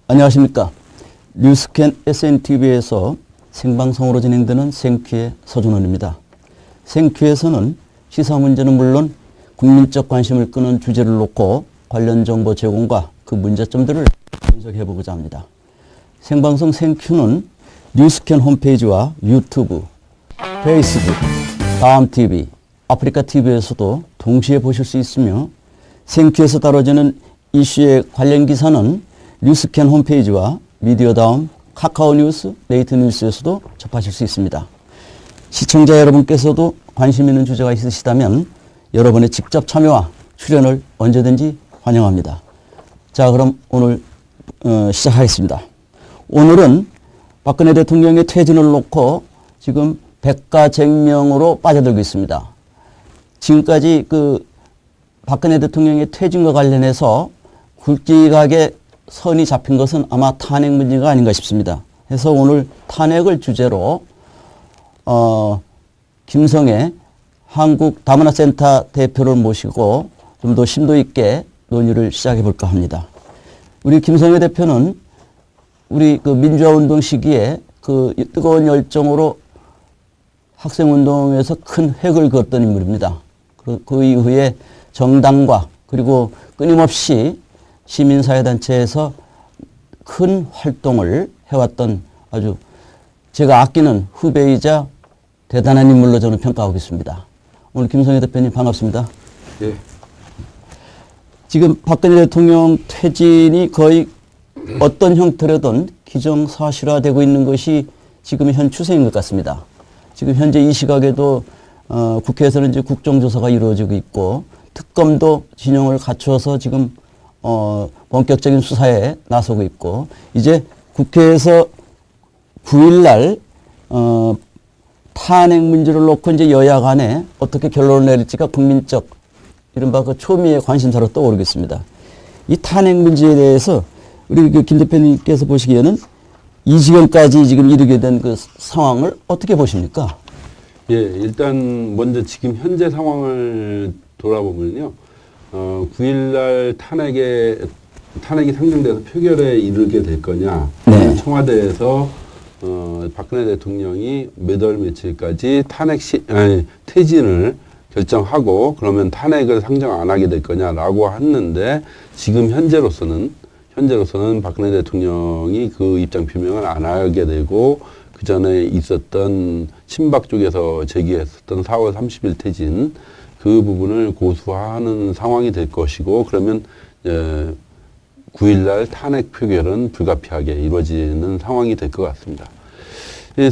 안녕하십니까. 뉴스캔 SNTV에서 생방송으로 진행되는 생큐의 서준원입니다. 생큐에서는 시사 문제는 물론 국민적 관심을 끄는 주제를 놓고 관련 정보 제공과 그 문제점들을 분석해보고자 합니다. 생방송 생큐는 뉴스캔 홈페이지와 유튜브, 페이스북, 다음TV, 아프리카TV에서도 동시에 보실 수 있으며 생큐에서 다뤄지는 이슈의 관련 기사는 뉴스캔 홈페이지와 미디어다움, 카카오뉴스, 네이트뉴스에서도 접하실 수 있습니다. 시청자 여러분께서도 관심 있는 주제가 있으시다면 여러분의 직접 참여와 출연을 언제든지 환영합니다. 자, 그럼 오늘 시작하겠습니다. 오늘은 박근혜 대통령의 퇴진을 놓고 지금 백가쟁명으로 빠져들고 있습니다. 지금까지 그 박근혜 대통령의 퇴진과 관련해서 굵직하게 선이 잡힌 것은 아마 탄핵 문제가 아닌가 싶습니다. 그래서 오늘 탄핵을 주제로 김성애 한국다문화센터 대표를 모시고 좀 더 심도 있게 논의를 시작해 볼까 합니다. 우리 김성애 대표는 우리 그 민주화운동 시기에 그 뜨거운 열정으로 학생운동에서 큰 획을 그었던 인물입니다. 그 이후에 정당과 그리고 끊임없이 시민사회단체에서 큰 활동을 해왔던 아주 제가 아끼는 후배이자 대단한 인물로 저는 평가하고 있습니다. 오늘 김성애 대표님 반갑습니다. 예. 지금 박근혜 대통령 퇴진이 거의 어떤 형태로든 기정사실화되고 있는 것이 지금 현 추세인 것 같습니다. 지금 현재 이 시각에도 국회에서는 이제 국정조사가 이루어지고 있고 특검도 진영을 갖추어서 지금 본격적인 수사에 나서고 있고 이제 국회에서 9일날 탄핵 문제를 놓고 이제 여야 간에 어떻게 결론을 내릴지가 국민적 이른바 그 초미의 관심사로 떠오르고 있습니다. 이 탄핵 문제에 대해서 우리 그 김 대표님께서 보시기에는 이 지경까지 지금 이르게 된 그 상황을 어떻게 보십니까? 예, 일단 먼저 지금 현재 상황을 돌아보면요. 9일날 탄핵이 상정돼서 표결에 이르게 될 거냐. 네. 청와대에서 박근혜 대통령이 몇 월 며칠까지 퇴진을 결정하고 그러면 탄핵을 상정 안 하게 될 거냐라고 했는데 지금 현재로서는 박근혜 대통령이 그 입장 표명을 안 하게 되고 그 전에 있었던 친박 쪽에서 제기했었던 4월 30일 퇴진 그 부분을 고수하는 상황이 될 것이고 그러면 9일날 탄핵 표결은 불가피하게 이루어지는 상황이 될 것 같습니다.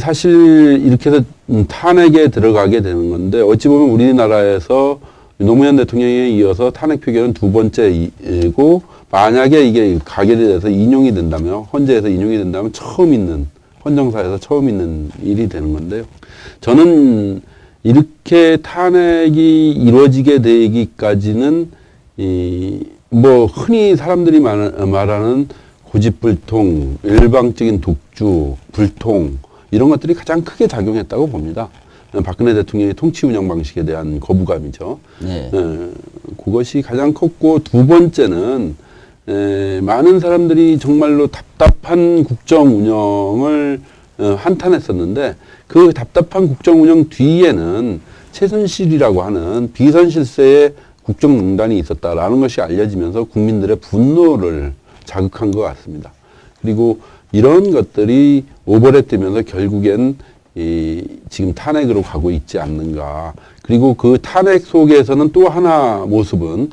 사실 이렇게 해서 탄핵에 들어가게 되는 건데 어찌 보면 우리나라에서 노무현 대통령에 이어서 탄핵 표결은 두 번째이고 만약에 이게 가결이 돼서 인용이 된다면 헌재에서 인용이 된다면 헌정사에서 처음 있는 일이 되는 건데요. 저는 이렇게 탄핵이 이루어지게 되기까지는 뭐 흔히 사람들이 말하는 고집불통, 일방적인 독주, 불통 이런 것들이 가장 크게 작용했다고 봅니다. 박근혜 대통령의 통치 운영 방식에 대한 거부감이죠. 네. 그것이 가장 컸고 두 번째는 많은 사람들이 정말로 답답한 국정 운영을 한탄했었는데 그 답답한 국정 운영 뒤에는 최순실이라고 하는 비선실세의 국정농단이 있었다라는 것이 알려지면서 국민들의 분노를 자극한 것 같습니다. 그리고 이런 것들이 오버랩되면서 결국엔 지금 탄핵으로 가고 있지 않는가. 그리고 그 탄핵 속에서는 또 하나 모습은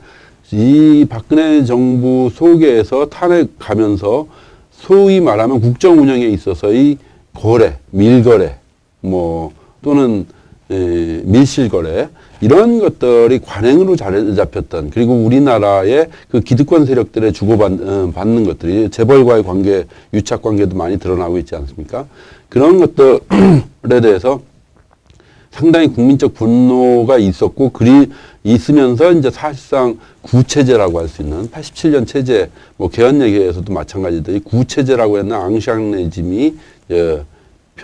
이 박근혜 정부 속에서 탄핵 가면서 소위 말하면 국정 운영에 있어서의 거래, 밀거래, 또는 밀실거래 이런 것들이 관행으로 자리 잡혔던 그리고 우리나라의 그 기득권 세력들의 주고받는 것들이 재벌과의 관계, 유착 관계도 많이 드러나고 있지 않습니까? 그런 것들에 대해서 상당히 국민적 분노가 있었고 있으면서 이제 사실상 구체제라고 할 수 있는 87년 체제, 개헌 얘기에서도 마찬가지로 구체제라고 했는 앙샹 레짐이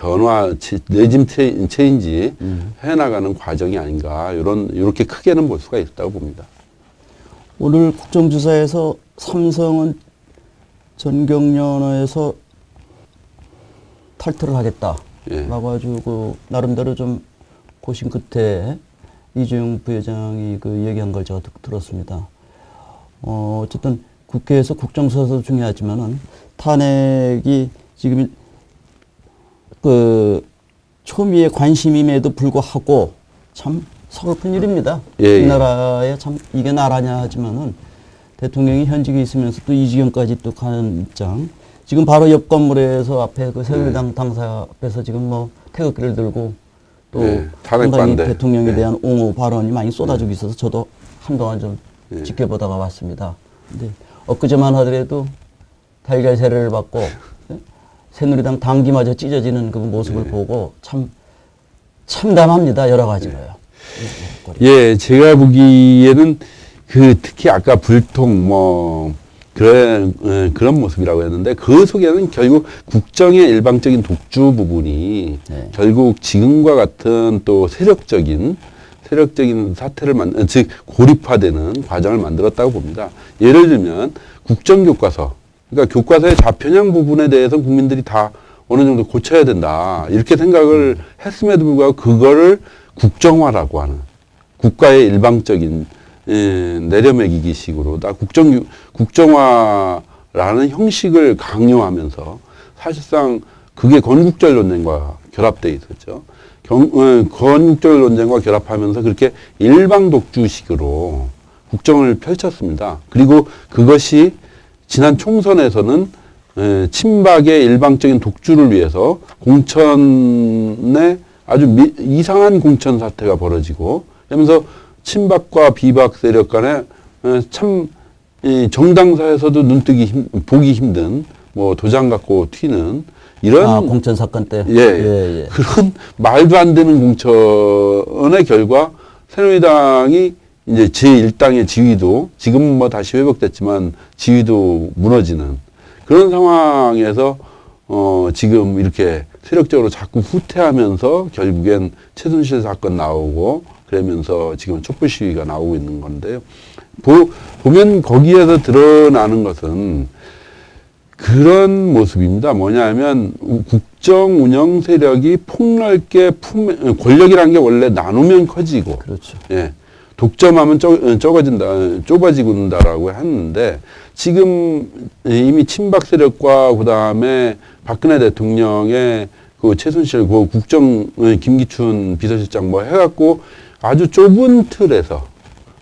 변화, 레짐 체인지 해나가는 과정이 아닌가 이렇게 크게는 볼 수가 있다고 봅니다. 오늘 국정조사에서 삼성은 전경련에서 탈퇴를 하겠다라고 예. 가지고 나름대로 좀 고심 끝에 이재용 부회장이 그 얘기한 걸 제가 들었습니다. 어쨌든 국회에서 국정조사도 중요하지만은 탄핵이 지금 그 초미의 관심임에도 불구하고 참 서글픈 일입니다. 예, 이 예. 나라에 참 이게 나라냐 하지만은 대통령이 현직에 있으면서 또 이 지경까지 또 가는 입장. 지금 바로 옆 건물에서 앞에 그 새누리당 당사 앞에서 지금 뭐 태극기를 들고 또 예, 탄핵 상당히 반대. 대통령에 예. 대한 옹호 발언이 많이 쏟아지고 있어서 저도 한동안 좀 예. 지켜보다가 왔습니다. 근데 엊그제만 하더라도 달걀 세례를 받고 예? 새누리당 당기마저 찢어지는 그 모습을 보고 참 참담합니다. 여러 가지로요. 예, 제가 보기에는 그 특히 아까 불통 그런 모습이라고 했는데 그 속에는 결국 국정의 일방적인 독주 부분이 네. 결국 지금과 같은 또 세력적인 사태를 즉 고립화되는 과정을 만들었다고 봅니다. 예를 들면 국정교과서, 그러니까 교과서의 좌편향 부분에 대해서 국민들이 다 어느 정도 고쳐야 된다 이렇게 생각을 했음에도 불구하고 그거를 국정화라고 하는 국가의 일방적인 내려매기기식으로 다 국정화라는 형식을 강요하면서 사실상 그게 건국절 논쟁과 결합되어 있었죠. 건국절 논쟁과 결합하면서 그렇게 일방 독주식으로 국정을 펼쳤습니다. 그리고 그것이 지난 총선에서는 친박의 일방적인 독주를 위해서 공천에 아주 이상한 공천 사태가 벌어지고 그러면서 친박과 비박 세력 간에 참 정당사에서도 보기 힘든 뭐 도장 갖고 튀는 이런 공천 사건 때 예. 그런 말도 안 되는 공천의 결과 새누리당이 이제 제1당의 지위도 지금 뭐 다시 회복됐지만 지위도 무너지는 그런 상황에서 지금 이렇게 세력적으로 자꾸 후퇴하면서 결국엔 최순실 사건 나오고 그러면서 지금 촛불 시위가 나오고 있는 건데요. 보면 거기에서 드러나는 것은 그런 모습입니다. 뭐냐면 국정 운영 세력이 폭넓게 권력이라는 게 원래 나누면 커지고 그렇죠. 예. 독점하면 좁아지는다라고 했는데 지금 이미 친박 세력과 그다음에 박근혜 대통령의 그 최순실 그 김기춘 비서실장 뭐 해갖고 아주 좁은 틀에서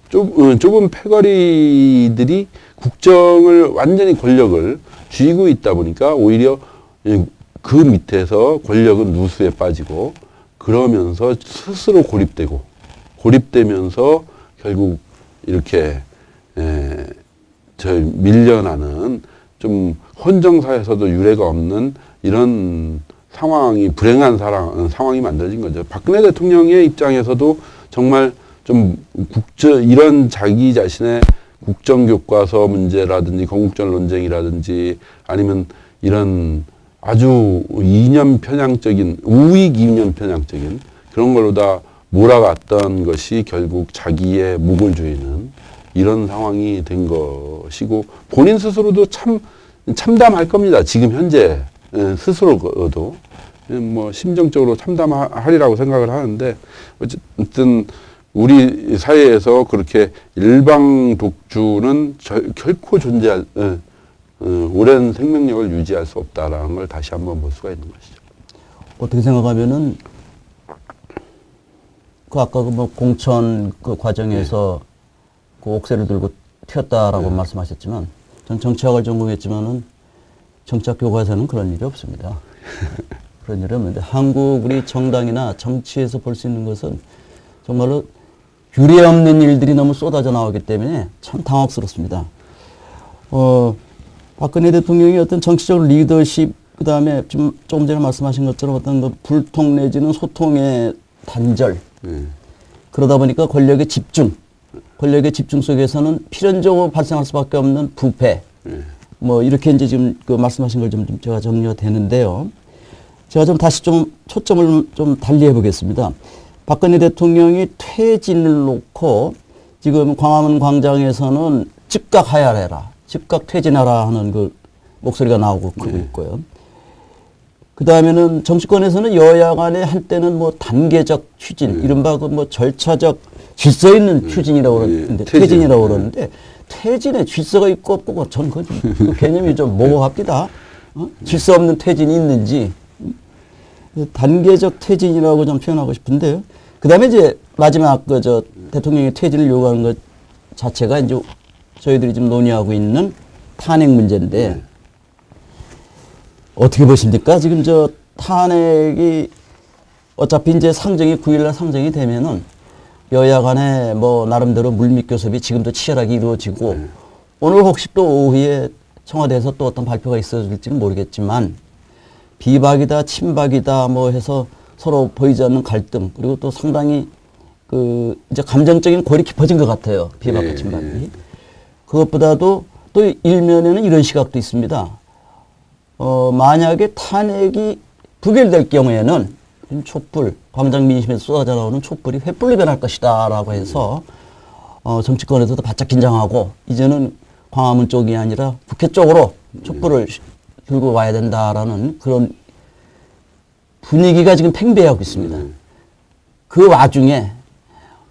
좁은 패거리들이 국정을 완전히 권력을 쥐고 있다 보니까 오히려 그 밑에서 권력은 누수에 빠지고 그러면서 스스로 고립되면서 결국 이렇게 밀려나는 좀 헌정사에서도 유례가 없는 이런 상황이 불행한 상황이 만들어진 거죠. 박근혜 대통령의 입장에서도 정말 좀 이런 자기 자신의 국정교과서 문제라든지 건국절 논쟁이라든지 아니면 이런 아주 우익 이념 편향적인 그런 걸로 다 몰아갔던 것이 결국 자기의 목을 조이는 이런 상황이 된 것이고 본인 스스로도 참담할 겁니다. 지금 현재 스스로도 뭐 심정적으로 참담하리라고 생각을 하는데 어쨌든 우리 사회에서 그렇게 일방 독주는 결코 오랜 생명력을 유지할 수 없다라는 걸 다시 한번 볼 수가 있는 것이죠. 어떻게 생각하면은 그 아까 그 뭐 공천 그 과정에서 그 옥새를 들고 튀었다라고 말씀하셨지만 전 정치학을 전공했지만은 정치학 교과서는 그런 일이 없습니다. 그런 일이 없는데 한국 우리 정당이나 정치에서 볼 수 있는 것은 정말로 유례 없는 일들이 너무 쏟아져 나오기 때문에 참 당혹스럽습니다. 박근혜 대통령이 어떤 정치적 리더십 그다음에 좀 조금 전에 말씀하신 것처럼 어떤 그 불통 내지는 소통의 단절 그러다 보니까 권력의 집중 속에서는 필연적으로 발생할 수밖에 없는 부패 뭐 이렇게 이제 지금 그 말씀하신 걸 좀 제가 정리가 되는데요. 제가 좀 다시 좀 초점을 좀 달리 해보겠습니다. 박근혜 대통령이 퇴진을 놓고 지금 광화문 광장에서는 즉각 하야해라, 즉각 퇴진하라 하는 그 목소리가 나오고 크고 있고요. 그 다음에는 정치권에서는 여야 간에 한때는 뭐 단계적 추진, 이른바 그 뭐 절차적 질서 있는 추진이라고 그러는데, 퇴진이라고 그러는데, 퇴진에 질서가 있고 없고, 저는 그 개념이 좀 모호합니다. 질서 없는 퇴진이 있는지, 단계적 퇴진이라고 좀 표현하고 싶은데요. 그 다음에 이제 마지막 대통령이 퇴진을 요구하는 것 자체가 이제 저희들이 지금 논의하고 있는 탄핵 문제인데, 어떻게 보십니까? 지금 탄핵이 어차피 이제 상정이 9일날 상정이 되면은 여야 간에 뭐 나름대로 물밑교섭이 지금도 치열하게 이루어지고 오늘 혹시 또 오후에 청와대에서 또 어떤 발표가 있어질지는 모르겠지만 비박이다, 친박이다 뭐 해서 서로 보이지 않는 갈등 그리고 또 상당히 이제 감정적인 골이 깊어진 것 같아요. 비박과 친박이. 그것보다도 또 일면에는 이런 시각도 있습니다. 만약에 탄핵이 부결될 경우에는 촛불, 광장 민심에서 쏟아져 나오는 촛불이 횃불로 변할 것이다 라고 해서 정치권에서도 바짝 긴장하고 이제는 광화문 쪽이 아니라 국회 쪽으로 촛불을 들고 와야 된다라는 그런 분위기가 지금 팽배하고 있습니다. 그 와중에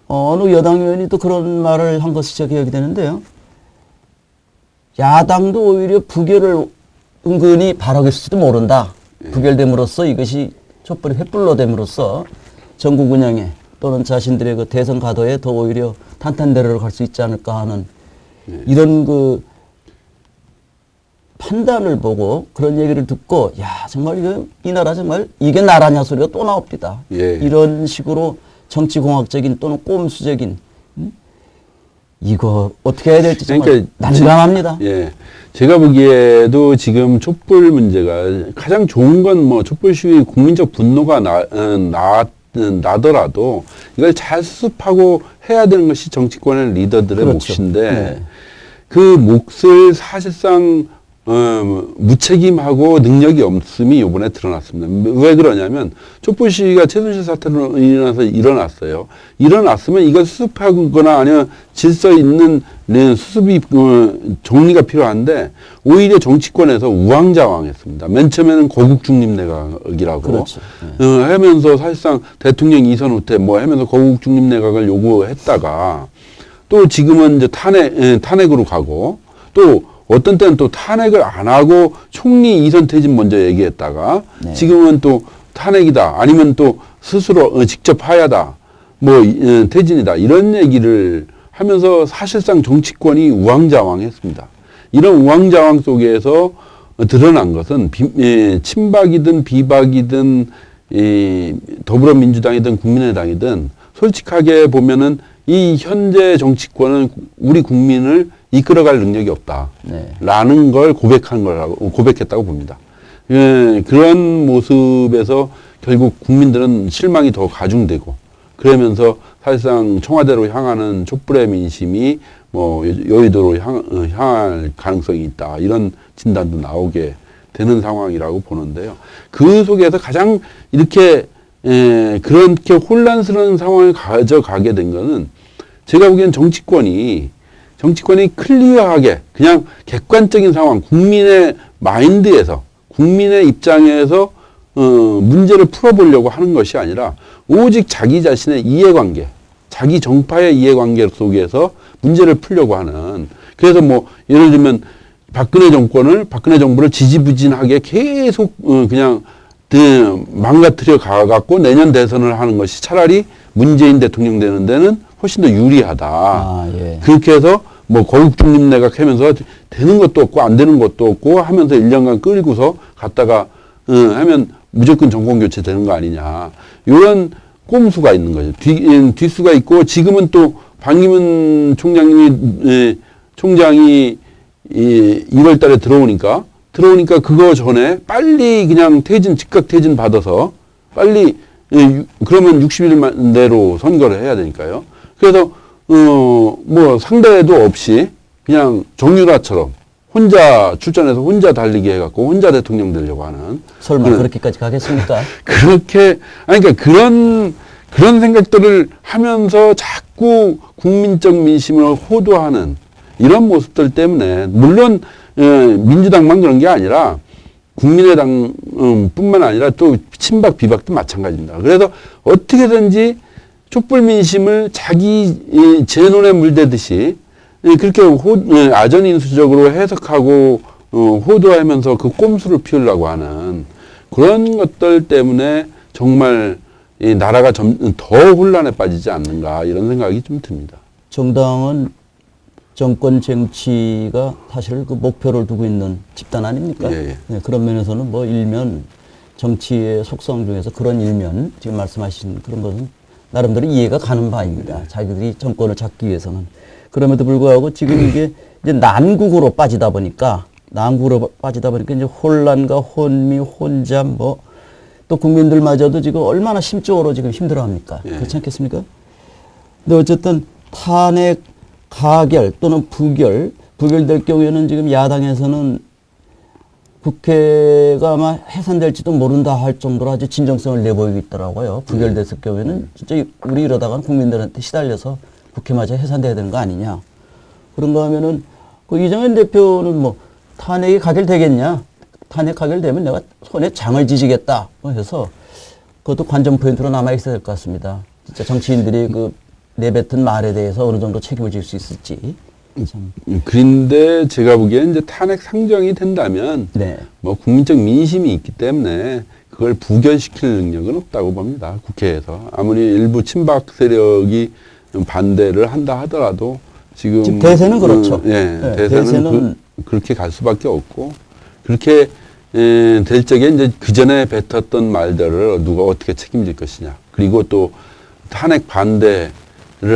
어느 여당 의원이 또 그런 말을 한 것이 기억이 되는데요. 야당도 오히려 부결을 은근히 바라겠을지도 모른다. 부결됨으로써 이것이 촛불이 횃불로 됨으로써 전국 운영에 또는 자신들의 그 대선 가도에 더 오히려 탄탄대로를 갈 수 있지 않을까 하는 이런 판단을 보고 그런 얘기를 듣고 야 정말 이 나라 정말 이게 나라냐 소리가 또 나옵니다. 이런 식으로 정치공학적인 또는 꼼수적인 이거 어떻게 해야 될지 정말 난감합니다. 제가 보기에도 지금 촛불 문제가 가장 좋은 건 뭐 촛불 시위 국민적 분노가 나더라도 이걸 잘 수습하고 해야 되는 것이 정치권의 리더들의 몫인데 그 몫을 사실상 무책임하고 능력이 없음이 이번에 드러났습니다. 왜 그러냐면 촛불 시위가 최순실 사태로 인해서 일어났어요. 일어났으면 이걸 수습하거나 아니면 질서 있는 수습이 정리가 필요한데 오히려 정치권에서 우왕좌왕했습니다. 맨 처음에는 거국 중립 내각이라고 하면서 사실상 대통령 이선 후퇴 뭐 하면서 거국 중립 내각을 요구했다가 또 지금은 이제 탄핵으로 가고 또 어떤 때는 또 탄핵을 안 하고 총리 이선 퇴진 먼저 얘기했다가 지금은 또 탄핵이다 아니면 또 스스로 직접 하야다 뭐 퇴진이다 이런 얘기를 하면서 사실상 정치권이 우왕좌왕했습니다. 이런 우왕좌왕 속에서 드러난 것은 친박이든 비박이든 더불어민주당이든 국민의당이든 솔직하게 보면은 이 현재 정치권은 우리 국민을 이끌어갈 능력이 없다라는 걸 고백했다고 봅니다. 그런 모습에서 결국 국민들은 실망이 더 가중되고 그러면서 사실상 청와대로 향하는 촛불의 민심이 뭐 여의도로 향할 가능성이 있다 이런 진단도 나오게 되는 상황이라고 보는데요. 그 속에서 가장 이렇게 그렇게 혼란스러운 상황을 가져가게 된 거는 제가 보기엔 정치권이 클리어하게 그냥 객관적인 상황, 국민의 마인드에서, 국민의 입장에서 문제를 풀어보려고 하는 것이 아니라 오직 자기 자신의 이해관계, 자기 정파의 이해관계 속에서 문제를 풀려고 하는 그래서 뭐 예를 들면 박근혜 정부를 지지부진하게 계속 그냥 망가뜨려 가갖고 내년 대선을 하는 것이 차라리 문재인 대통령 되는 데는 훨씬 더 유리하다. 그렇게 해서 뭐 거국 중립 내각 하면서 되는 것도 없고 안 되는 것도 없고 하면서 1년간 끌고서 갔다가 하면 무조건 정권 교체 되는 거 아니냐. 이런 꼼수가 있는 거죠. 뒷수가 있고 지금은 또 방기문 총장이 1월 달에 들어오니까 그거 전에 빨리 그냥 즉각 퇴진 받아서 빨리 그러면 60일 내로 선거를 해야 되니까요. 그래서 뭐 상대도 없이 그냥 정유라처럼 혼자 출전해서 혼자 달리기 해갖고 혼자 대통령 되려고 하는. 설마 그렇게까지 가겠습니까? 그렇게, 아니, 그러니까 그런 생각들을 하면서 자꾸 국민적 민심을 호도하는 이런 모습들 때문에, 물론, 민주당만 그런 게 아니라 국민의당, 뿐만 아니라 또 친박, 비박도 마찬가지입니다. 그래서 어떻게든지 촛불 민심을 자기 제 눈에 물대듯이 그렇게 아전인수적으로 해석하고 호도하면서 그 꼼수를 피우려고 하는 그런 것들 때문에 정말 이 나라가 더 혼란에 빠지지 않는가 이런 생각이 좀 듭니다. 정당은 정권 쟁취가 사실 그 목표를 두고 있는 집단 아닙니까? 예, 예. 네, 그런 면에서는 뭐 일면 정치의 속성 중에서 그런 일면 지금 말씀하신 그런 것은 나름대로 이해가 가는 바입니다. 자기들이 정권을 잡기 위해서는. 그럼에도 불구하고 지금 이게 이제 난국으로 빠지다 보니까 이제 혼란과 혼미, 혼잡 또 국민들마저도 지금 얼마나 심적으로 지금 힘들어합니까? 예. 그렇지 않겠습니까? 근데 어쨌든 탄핵 가결 또는 부결될 경우에는 지금 야당에서는 국회가 아마 해산될지도 모른다 할 정도로 아주 진정성을 내보이고 있더라고요. 부결됐을 경우에는 진짜 우리 이러다가는 국민들한테 시달려서 국회마저 해산돼야 되는 거 아니냐. 그런가 하면은 그 이정현 대표는 뭐 탄핵이 가결되겠냐. 탄핵 가결되면 내가 손에 장을 지지겠다. 해서 그것도 관전 포인트로 남아있어야 될 것 같습니다. 진짜 정치인들이 그 내뱉은 말에 대해서 어느 정도 책임을 질 수 있을지. 참. 그런데 제가 보기엔 이제 탄핵 상정이 된다면 네. 뭐 국민적 민심이 있기 때문에 그걸 부결시킬 능력은 없다고 봅니다. 국회에서. 아무리 일부 친박 세력이 반대를 한다 하더라도 지금 대세는 그렇죠. 네, 네, 대세는 그렇게 갈 수밖에 없고 그렇게 될 적에 이제 그 전에 뱉었던 말들을 누가 어떻게 책임질 것이냐. 그리고 또 탄핵 반대를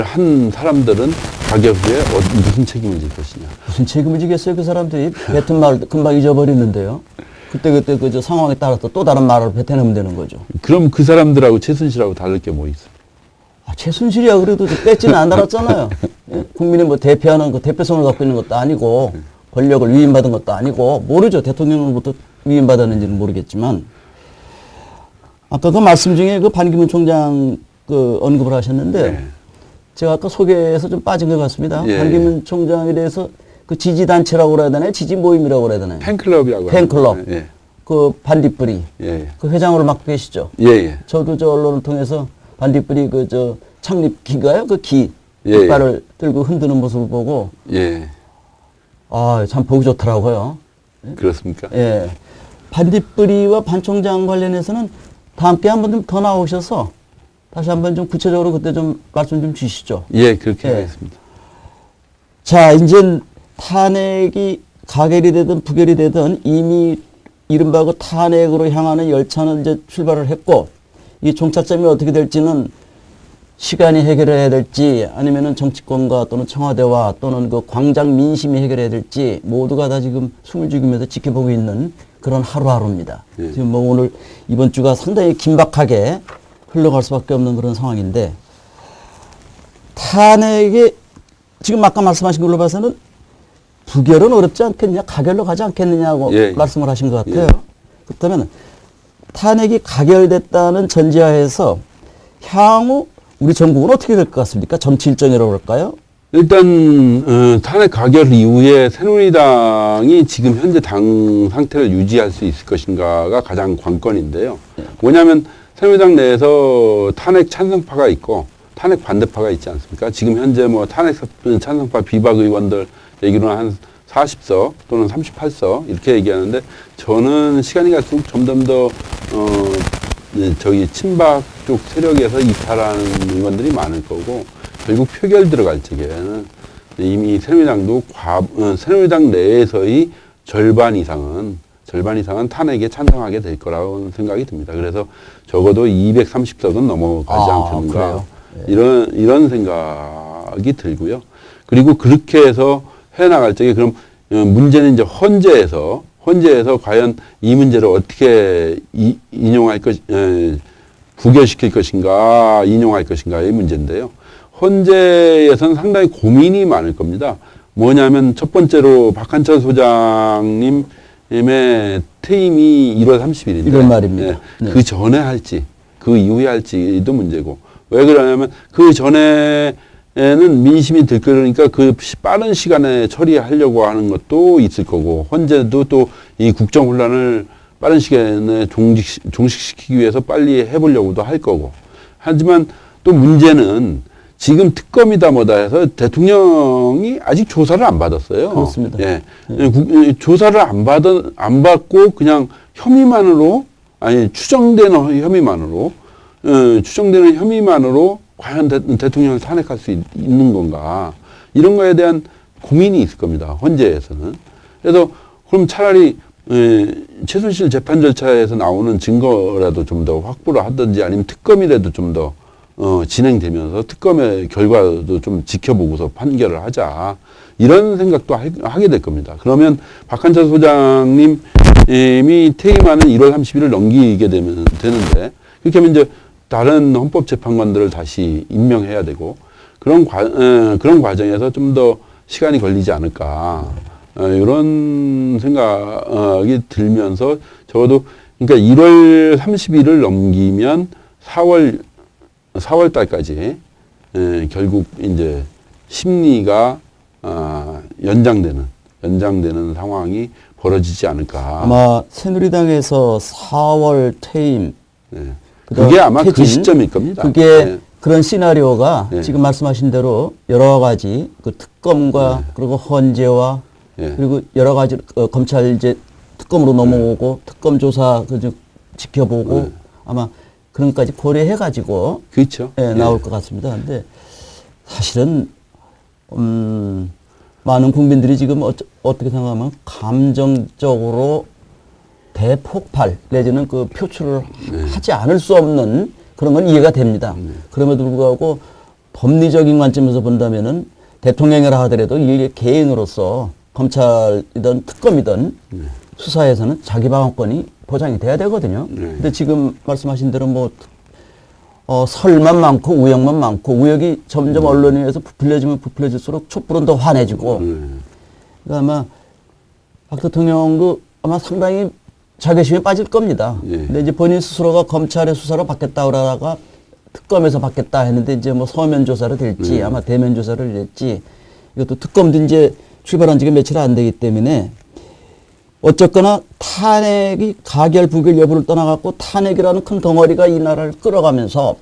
한 사람들은 가격 후에 무슨 책임을 질 것이냐. 무슨 책임을 지겠어요? 그 사람들이 뱉은 말 금방 잊어버리는데요. 그때 그 상황에 따라서 또 다른 말을 뱉어내면 되는 거죠. 그럼 그 사람들하고 최순실하고 다를 게 뭐 있어? 최순실이야 그래도 뺏지는 안 달았잖아요. 예? 국민이 뭐 대표하는 그 대표성을 갖고 있는 것도 아니고 권력을 위임받은 것도 아니고 모르죠. 대통령으로부터 위임받았는지는 모르겠지만 아까 그 말씀 중에 그 반기문 총장 그 언급을 하셨는데 네. 제가 아까 소개에서 좀 빠진 것 같습니다. 예. 반기문 총장에 대해서 그 지지단체라고 그래야 되나요? 지지모임이라고 그래야 되나요? 팬클럽이라고 팬클럽. 합니다. 예. 그 반딧불이. 예. 그 회장으로 맡고 계시죠? 예. 예. 저도 저 언론을 통해서 반딧불이 창립기가요? 그 기. 예, 깃발을 들고 흔드는 모습을 보고 예. 참 보기 좋더라고요. 그렇습니까? 예. 반딧불이와 반 총장 관련해서는 다음 기회에 한 번 좀 더 나오셔서 다시 한번 좀 구체적으로 그때 좀 말씀 좀 주시죠. 예, 그렇게 예. 하겠습니다. 자, 이제 탄핵이 가결이 되든 부결이 되든 이미 이른바 그 탄핵으로 향하는 열차는 이제 출발을 했고 이 종착점이 어떻게 될지는 시간이 해결해야 될지 아니면은 정치권과 또는 청와대와 또는 그 광장 민심이 해결해야 될지 모두가 다 지금 숨을 죽이면서 지켜보고 있는 그런 하루하루입니다. 예. 지금 뭐 오늘 이번 주가 상당히 긴박하게 흘러갈 수밖에 없는 그런 상황인데 탄핵이 지금 아까 말씀하신 걸로 봐서는 부결은 어렵지 않겠냐, 가결로 가지 않겠느냐고 예. 말씀을 하신 것 같아요. 예. 그렇다면 탄핵이 가결됐다는 전제하에서 향후 우리 전국은 어떻게 될 것 같습니까? 정치 일정이라고 할까요? 일단 탄핵 가결 이후에 새누리당이 지금 현재 당 상태를 유지할 수 있을 것인가가 가장 관건인데요. 뭐냐면 새누리당 내에서 탄핵 찬성파가 있고 탄핵 반대파가 있지 않습니까? 지금 현재 뭐 탄핵 찬성파 비박 의원들 얘기로는 한 40석 또는 38석 이렇게 얘기하는데 저는 시간이 갈수록 점점 더 친박 쪽 세력에서 이탈하는 의원들이 많을 거고 결국 표결 들어갈 적에는 이미 새누리당도 새누리당 내에서의 절반 이상은 탄핵에 찬성하게 될 거라고 생각이 듭니다. 그래서 적어도 230석은 넘어가지 않겠는가. 그래요? 이런 생각이 들고요. 그리고 그렇게 해서 해나갈 적에 그럼 문제는 이제 헌재에서 과연 이 문제를 어떻게 부결시킬 것인가, 인용할 것인가의 문제인데요. 헌재에서는 상당히 고민이 많을 겁니다. 뭐냐면 첫 번째로 박한철 소장님의 퇴임이 1월 30일인데 이런 말입니다. 네. 그 전에 할지 그 이후에 할지도 문제고 왜 그러냐면 그 전에는 민심이 들끓으니까 그 빠른 시간에 처리하려고 하는 것도 있을 거고 헌재도 또 이 국정 혼란을 빠른 시간에 종식시키기 위해서 빨리 해보려고도 할 거고 하지만 또 문제는 지금 특검이다 뭐다 해서 대통령이 아직 조사를 안 받았어요. 그렇습니다. 예. 조사를 안 받고 그냥 혐의만으로 아니 추정되는 혐의만으로 과연 대통령을 탄핵할 수 있는 건가 이런 거에 대한 고민이 있을 겁니다. 헌재에서는. 그래서 그럼 차라리 최순실 재판 절차에서 나오는 증거라도 좀 더 확보를 하든지 아니면 특검이라도 좀 더 진행되면서 특검의 결과도 좀 지켜보고서 판결을 하자. 이런 생각도 하게 될 겁니다. 그러면 박한철 소장님이 퇴임하는 1월 30일을 넘기게 되는데 그렇게 하면 이제 다른 헌법재판관들을 다시 임명해야 되고 그런 과정에서 좀 더 시간이 걸리지 않을까. 이런 생각이 들면서 적어도 그러니까 1월 30일을 넘기면 4월 달까지 결국 이제 심리가 연장되는 상황이 벌어지지 않을까. 아마 새누리당에서 4월 퇴임, 그게 아마 그 퇴진, 시점일 겁니다. 그게 그런 시나리오가 네. 지금 말씀하신 대로 여러 가지 그 특검과 그리고 헌재와 그리고 여러 가지 검찰 이제 특검으로 넘어오고 특검 조사 지켜보고 아마 그런 것까지 고려해 가지고 그렇죠. 나올 것 같습니다. 근데 사실은 많은 국민들이 지금 어떻게 생각하면 감정적으로 대폭발 내지는 그 표출을 하지 않을 수 없는 그런 건 이해가 됩니다. 그럼에도 불구하고 법리적인 관점에서 본다면은 대통령이라 하더라도 이게 개인으로서 검찰이든 특검이든 수사에서는 자기 방어권이 보장이 돼야 되거든요. 근데 지금 말씀하신 대로 뭐 설만 많고 우역만 많고 우역이 점점 언론에 의해서 부풀려지면 부풀려질수록 촛불은 더 환해지고 그러니까 아마 박 대통령도 아마 상당히 자괴심에 빠질 겁니다. 근데 이제 본인 스스로가 검찰의 수사로 받겠다 그러다가 특검에서 받겠다 했는데 이제 뭐 서면 조사를 될지 아마 대면 조사를 될지 이것도 특검도 이제 출발한 지가 며칠 안 되기 때문에 어쨌거나 탄핵이 가결 부결 여부를 떠나갖고 탄핵이라는 큰 덩어리가 이 나라를 끌어가면서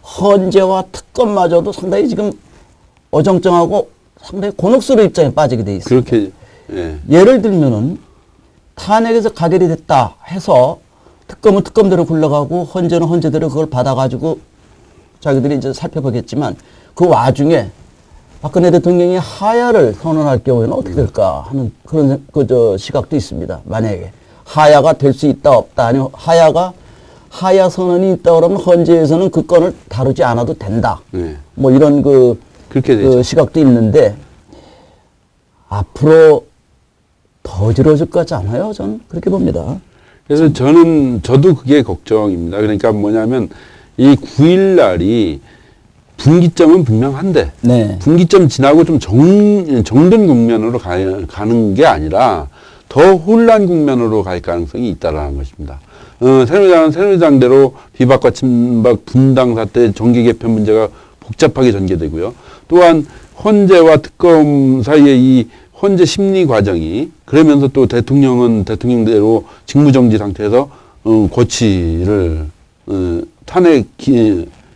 헌재와 특검마저도 상당히 지금 어정쩡하고 상당히 곤혹스러운 입장에 빠지게 돼 있습니다. 그렇게 예를 들면은 탄핵에서 가결이 됐다 해서 특검은 특검대로 굴러가고 헌재는 헌재대로 그걸 받아가지고 자기들이 이제 살펴보겠지만 그 와중에 박근혜 대통령이 하야를 선언할 경우에는 어떻게 될까 하는 그런 시각도 있습니다. 만약에 하야가 될 수 있다 없다 아니면 하야 선언이 있다 그러면 헌재에서는 그 건을 다루지 않아도 된다. 뭐 이런 그렇게 되죠. 시각도 있는데 앞으로 더 어지러워질 것 같지 않아요? 저는 그렇게 봅니다. 그래서 저도 그게 걱정입니다. 그러니까 뭐냐면 이 9일 날이 분기점은 분명한데 분기점 지나고 좀 정든 국면으로 가는 게 아니라 더 혼란 국면으로 갈 가능성이 있다라는 것입니다. 새누리당대로 비박과 친박 분당 사태 정계 개편 문제가 복잡하게 전개되고요. 또한 헌재와 특검 사이에 이 헌재 심리 과정이 그러면서 또 대통령은 대통령대로 직무정지 상태에서 고치를 탄핵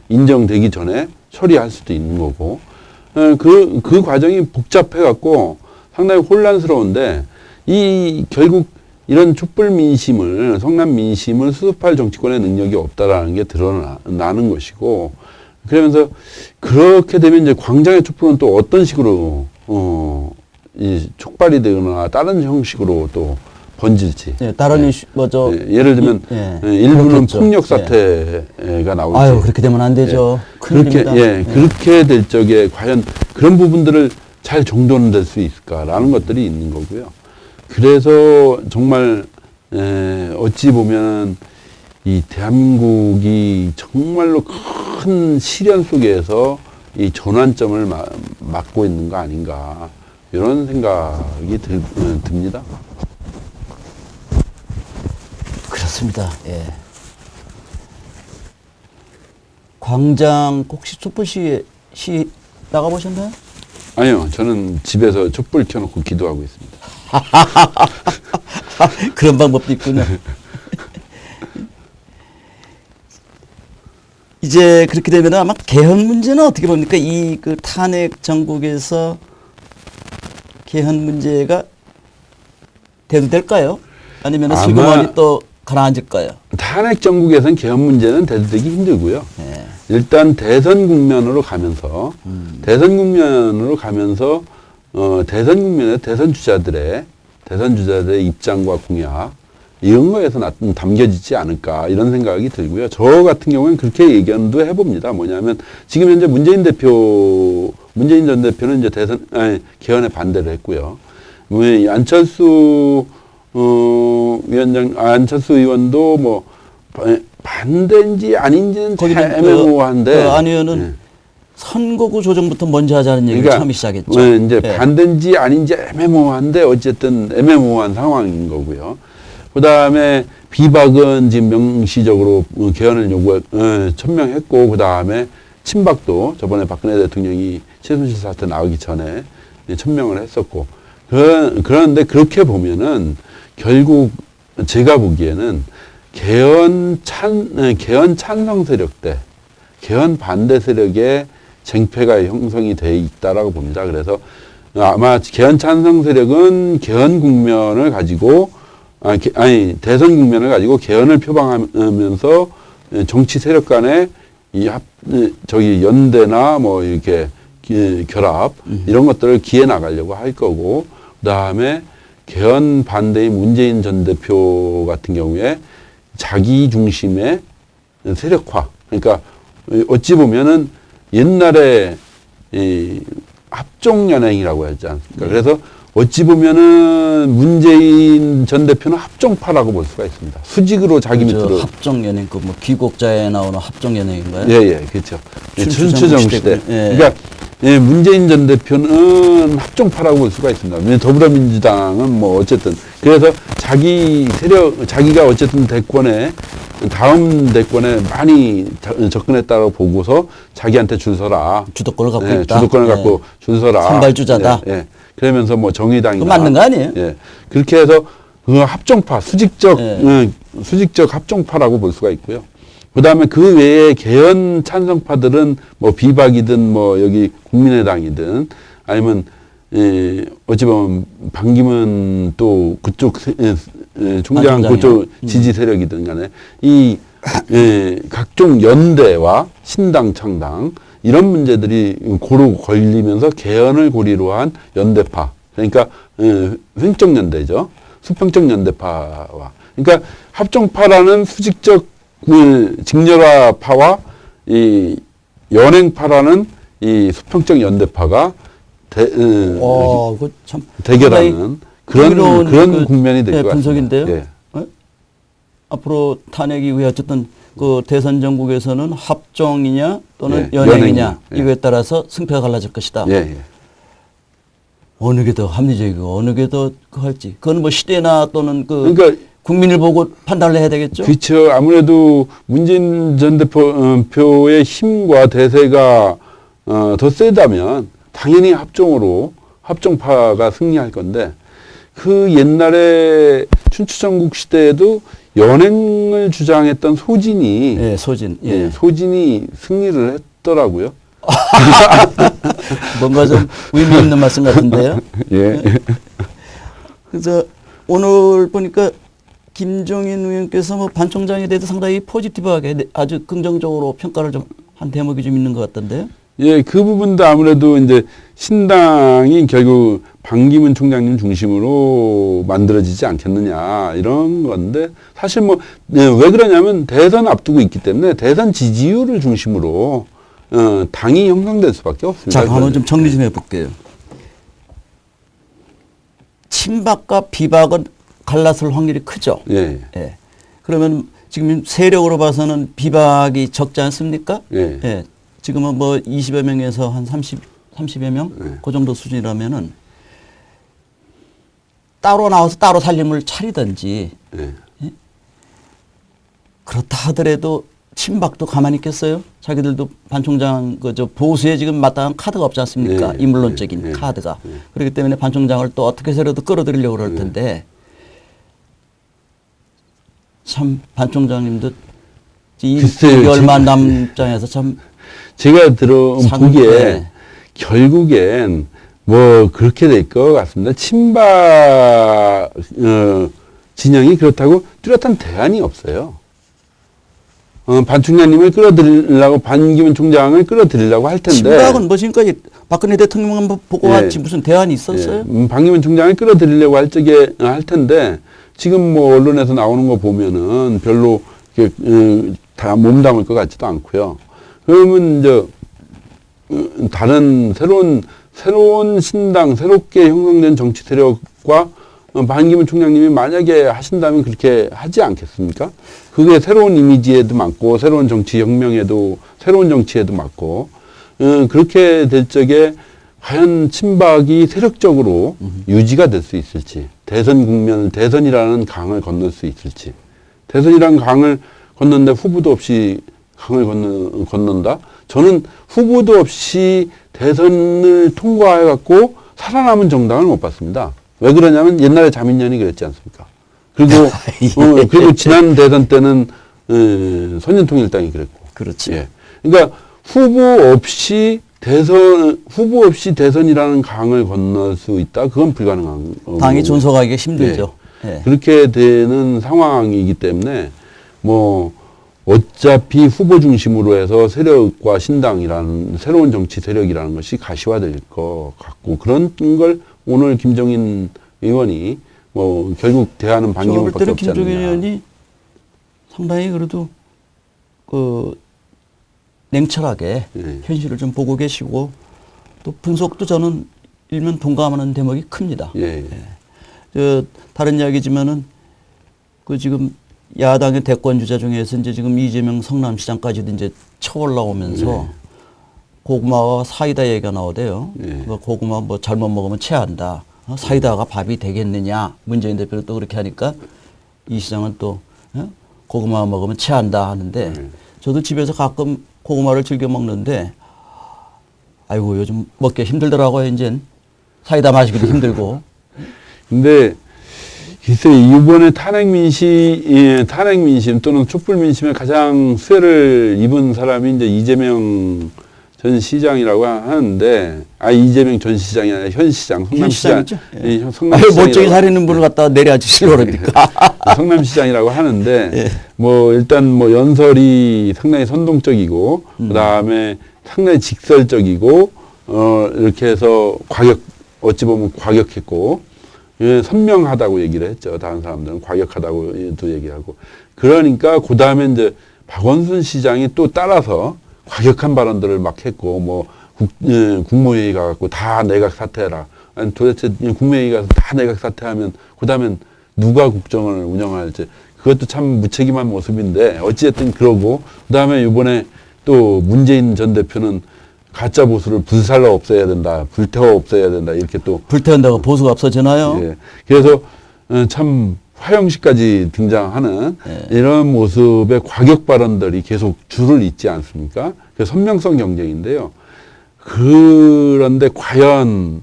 인정되기 전에 처리할 수도 있는 거고 그 과정이 복잡해 갖고 상당히 혼란스러운데 결국 이런 촛불 민심을 성남 민심을 수습할 정치권의 능력이 없다라는 게 드러나는 것이고 그러면서 그렇게 되면 이제 광장의 촛불은 또 어떤 식으로 이 촉발이 되거나 다른 형식으로 또 번질지. 다른 이슈, 예를 들면, 일부는 그렇겠죠. 폭력 사태가 나올지. 아유, 그렇게 되면 안 되죠. 그렇게 될 적에 과연 그런 부분들을 잘 정돈될 수 있을까라는 것들이 있는 거고요. 그래서 정말, 어찌 보면 이 대한민국이 정말로 큰 시련 속에서 이 전환점을 맞고 있는 거 아닌가. 이런 생각이 듭니다. 그렇습니다. 예. 광장 혹시 촛불 시 나가보셨나요? 아니요, 저는 집에서 촛불 켜놓고 기도하고 있습니다. 그런 방법도 있군요. 이제 그렇게 되면 아마 개헌 문제는 어떻게 봅니까? 이 그 탄핵 정국에서 개헌 문제가 대두될까요? 아니면 아마 슬그머니 또 가라앉을까요? 탄핵 정국에선 개헌 문제는 대두되기 힘들고요. 네. 일단 대선 국면으로 가면서 대선 국면에 대선 주자들의 입장과 공약 이런 거에서 담겨지지 않을까 이런 생각이 들고요. 저 같은 경우는 그렇게 예견도 해봅니다. 뭐냐면 지금 현재 문재인 전 대표는 이제 개헌에 반대를 했고요. 안철수 의원도 뭐 반대인지 아닌지는 잘 애매모호한데 안 의원은 선거구 조정부터 먼저 하자는 얘기를 처음 시작했죠. 이제 반대인지 아닌지 애매모호한데 어쨌든 애매모호한 상황인 거고요. 그 다음에 비박은 지금 명시적으로 개헌을 천명했고, 그 다음에 친박도 저번에 박근혜 대통령이 최순실 사태 나오기 전에 천명을 했었고, 그런데 그렇게 보면은 결국 제가 보기에는 개헌 찬성 세력대, 개헌 반대 세력의 쟁패가 형성이 돼 있다라고 봅니다. 그래서 아마 개헌 찬성 세력은 개헌 국면을 가지고 대선 국면을 가지고 개헌을 표방하면서 정치 세력 간의 연대나 뭐 이렇게 결합 이런 것들을 기해 나가려고 할 거고, 그다음에 개헌 반대의 문재인 전 대표 같은 경우에 자기 중심의 세력화. 그러니까 어찌 보면은 옛날에 이 합종연행이라고 하지 않습니까? 그래서 어찌 보면은 문재인 전 대표는 합종파라고 볼 수가 있습니다. 수직으로 자기 밑으로. 합종연행, 그 뭐 귀국자에 나오는 합종연행인가요? 예, 그렇죠. 춘추정 시대. 예. 그러니까 문재인 전 대표는 합종파라고 볼 수가 있습니다. 더불어민주당은 뭐 어쨌든 그래서 자기가 어쨌든 다음 대권에 많이 접근했다고 보고서 자기한테 줄 서라. 주도권을 갖고 있다. 주도권을 갖고 줄 서라. 선발주자다. 그러면서 뭐 정의당이나. 그 맞는 거 아니에요? 그렇게 해서 그 합종파, 수직적 합종파라고 볼 수가 있고요. 그 다음에 그 외에 개헌 찬성파들은 뭐 비박이든 뭐 여기 국민의당이든 아니면 어찌 보면 반기문 또 그쪽 총장 그쪽 지지 세력이든 간에 이 각종 연대와 신당 창당 이런 문제들이 고루 걸리면서 개헌을 고리로 한 연대파, 그러니까 횡적 연대죠. 수평적 연대파와, 그러니까 합종파라는 수직적 직렬화파와 이 연행파라는 이 수평적 연대파가 대결하는 그런 국면이 될 것 같습니다. 분석인데요. 예. 앞으로 탄핵 이후에 어쨌든 그 대선 전국에서는 합종이냐 또는 연행이냐 이거에 따라서 승패가 갈라질 것이다. 어느 게 더 합리적이고 어느 게 더 할지 그건 뭐 시대나 또는 그러니까 국민을 보고 판단을 해야 되겠죠. 그렇죠. 아무래도 문재인 전 대표의 힘과 대세가 더 세다면 당연히 합종파가 승리할 건데, 그 옛날에 춘추전국 시대에도 연행을 주장했던 소진이 소진이 승리를 했더라고요. 뭔가 좀 의미 있는 말씀 같은데요. 그래서 오늘 보니까 김종인 의원께서 뭐 반 총장에 대해서 상당히 포지티브하게 아주 긍정적으로 평가를 좀 한 대목이 좀 있는 것 같던데요. 그 부분도 아무래도 이제 신당이 결국 반기문 총장님 중심으로 만들어지지 않겠느냐 이런 건데, 사실 뭐 왜 그러냐면 대선 앞두고 있기 때문에 대선 지지율을 중심으로 당이 형성될 수밖에 없습니다. 자, 한번 좀 정리 좀 해볼게요. 친박과 비박은 갈라설 확률이 크죠. 그러면 지금 세력으로 봐서는 비박이 적지 않습니까? 지금은 뭐 20여 명에서 한 30여 명? 그 정도 수준이라면은 따로 나와서 따로 살림을 차리든지 네. 그렇다 하더라도 친박도 가만히 있겠어요? 자기들도 반 총장 그저 보수에 지금 마땅한 카드가 없지 않습니까? 네, 인물론적인 네, 카드가. 네. 그렇기 때문에 반 총장을 또 어떻게 해서라도 끌어들이려고 그럴 텐데 참 반 총장님도 이 글쎄요, 얼마 남장에서 참 제가 보기에 네. 결국엔 뭐 그렇게 될 것 같습니다. 친박 진영이 그렇다고 뚜렷한 대안이 없어요. 반 총장님을 끌어들이려고 반기문 총장을 끌어들이려고 할 텐데 친박은 뭐 지금까지 박근혜 대통령만 보고 예. 왔지 무슨 대안이 있었어요? 반기문 총장을 끌어들이려고 할 적에 할 텐데 지금 뭐 언론에서 나오는 거 보면은 별로 이렇게 다 몸담을 것 같지도 않고요. 그러면 이제 다른 새로운 신당, 새롭게 형성된 정치 세력과 반기문 총장님이 만약에 하신다면 그렇게 하지 않겠습니까? 그게 새로운 이미지에도 맞고, 새로운 정치 혁명에도, 새로운 정치에도 맞고, 그렇게 될 적에 과연 친박이 세력적으로 유지가 될 수 있을지, 대선이라는 강을 건널 수 있을지, 대선이라는 강을 건넌데 후보도 없이 강을 건넌다? 저는 후보도 없이 대선을 통과해갖고 살아남은 정당을 못 봤습니다. 왜 그러냐면 옛날에 자민련이 그랬지 않습니까? 그리고, 그리고 지난 대선 때는, 선전통일당이 그랬고. 그렇지. 예. 그러니까 후보 없이 대선이라는 강을 건널 수 있다? 그건 불가능한. 당이 존속하기가 힘들죠. 예. 그렇게 되는 상황이기 때문에 뭐 어차피 후보 중심으로 해서 세력과 신당이라는 새로운 정치 세력이라는 것이 가시화될 것 같고 그런 걸 오늘 김종인 의원이 뭐 결국 대안은 반기문밖에 없지 않느냐. 김종인 의원이 상당히 그래도 그 냉철하게 예. 현실을 좀 보고 계시고 또 분석도 저는 일면 동감하는 대목이 큽니다. 예. 다른 이야기지만은 그 지금 야당의 대권 주자 중에서 이제 지금 이재명 성남시장까지도 이제 쳐 올라오면서 고구마와 사이다 얘기가 나오대요. 그 고구마 뭐 잘못 먹으면 체한다. 사이다가 밥이 되겠느냐. 문재인 대표는 또 그렇게 하니까 이 시장은 또 고구마 먹으면 체한다 하는데 저도 집에서 가끔 고구마를 즐겨 먹는데 아이고 요즘 먹기 힘들더라고요. 이제 사이다 마시기도 힘들고. 근데 글쎄 이번에 탄핵 민심 또는 촛불 민심에 가장 수혜를 입은 사람이 이제 이재명 전 시장이라고 하는데 이재명 전 시장이 아니라 현 시장 성남시장이죠. 성남시장 멀쩡히 살리는 분을 갖다 내려주시려고 그럽니까? 성남시장이라고 하는데 예. 뭐 일단 뭐 연설이 상당히 선동적이고 그다음에 상당히 직설적이고 이렇게 해서 어찌 보면 과격했고 선명하다고 얘기를 했죠. 다른 사람들은 과격하다고도 얘기하고 그러니까 그 다음에 이제 박원순 시장이 또 따라서 과격한 발언들을 막 했고 뭐 국무회의 가갖고 다 내각 사퇴해라. 아니 도대체 국무회의 가서 다 내각 사퇴하면 그 다음엔 누가 국정을 운영할지 그것도 참 무책임한 모습인데 어찌됐든 그러고 그 다음에 이번에 또 문재인 전 대표는 가짜 보수를 불살라 없애야 된다, 불태워 없애야 된다 이렇게 또 불태운다고 보수가 없어지나요? 예. 그래서 참 화영식까지 등장하는 이런 모습의 과격 발언들이 계속 줄을 잇지 않습니까? 그 선명성 경쟁인데요. 그런데 과연